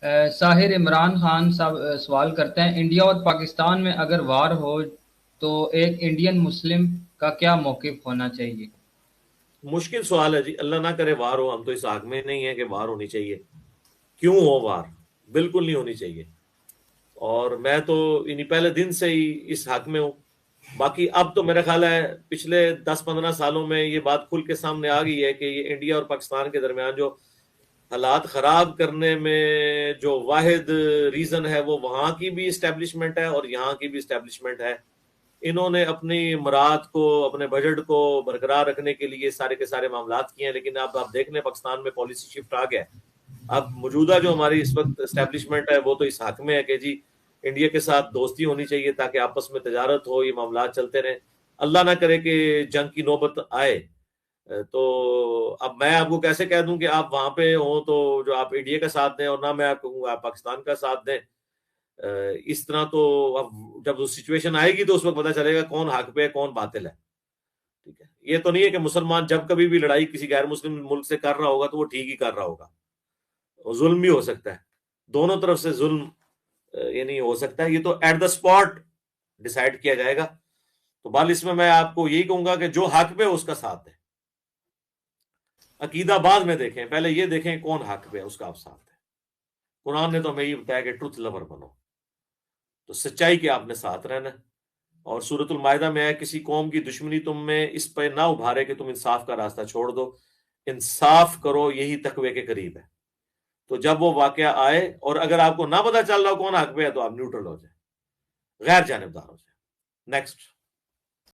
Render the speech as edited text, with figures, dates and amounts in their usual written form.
ساحر عمران خان صاحب سوال کرتے ہیں، انڈیا اور پاکستان میں اگر وار ہو تو ایک انڈین مسلم کا کیا موقف ہونا چاہیے؟ مشکل سوال ہے جی، اللہ نہ کرے وار ہو، ہم تو اس حق میں نہیں ہے کہ وار ہونی چاہیے. کیوں ہو وار؟ بالکل نہیں ہونی چاہیے. اور میں تو پہلے دن سے ہی اس حق میں ہوں. باقی اب تو میرا خیال ہے پچھلے 10-15 سالوں میں یہ بات کھل کے سامنے آ گئی ہے کہ یہ انڈیا اور پاکستان کے درمیان جو حالات خراب کرنے میں جو واحد ریزن ہے وہ وہاں کی بھی اسٹیبلشمنٹ ہے اور یہاں کی بھی اسٹیبلشمنٹ ہے. انہوں نے اپنی مراد کو، اپنے بجٹ کو برقرار رکھنے کے لیے سارے کے سارے معاملات کیے ہیں، لیکن اب آپ دیکھ لیں پاکستان میں پالیسی شفٹ آ گیا ہے. اب موجودہ جو ہماری اس وقت اسٹیبلشمنٹ ہے وہ تو اس حق میں ہے کہ جی انڈیا کے ساتھ دوستی ہونی چاہیے تاکہ آپس میں تجارت ہو، یہ معاملات چلتے رہیں. اللہ نہ کرے کہ جنگ کی نوبت آئے. تو اب میں آپ کو کیسے کہہ دوں کہ آپ وہاں پہ ہوں تو جو آپ انڈیا کا ساتھ دیں، اور نہ میں آپ کو کہوں آپ پاکستان کا ساتھ دیں. اس طرح تو اب جب وہ سچویشن آئے گی تو اس وقت پتہ چلے گا کون حق پہ ہے کون باطل ہے. ٹھیک ہے، یہ تو نہیں ہے کہ مسلمان جب کبھی بھی لڑائی کسی غیر مسلم ملک سے کر رہا ہوگا تو وہ ٹھیک ہی کر رہا ہوگا. ظلم بھی ہو سکتا ہے، دونوں طرف سے ظلم یہ نہیں ہو سکتا ہے. یہ تو ایٹ دا اسپاٹ ڈیسائیڈ کیا جائے گا. تو بال اس میں آپ کو یہی کہوں گا کہ جو حق پہ اس کا ساتھ دیں. عقیدہ بعد میں دیکھیں، پہلے یہ دیکھیں کون حق پہ اس کا آپ ساتھ دیں. قرآن نے تو ہمیں یہ بتایا کہ ٹروتھ لور بنو، تو سچائی کے آپ نے ساتھ رہنا. اور سورۃ المائدہ میں ہے کسی قوم کی دشمنی تم میں اس پہ نہ ابھارے کہ تم انصاف کا راستہ چھوڑ دو، انصاف کرو یہی تقوی کے قریب ہے. تو جب وہ واقعہ آئے اور اگر آپ کو نہ پتہ چل رہا ہو کون حق پہ ہے تو آپ نیوٹرل ہو جائیں، غیر جانبدار ہو جائیں. نیکسٹ.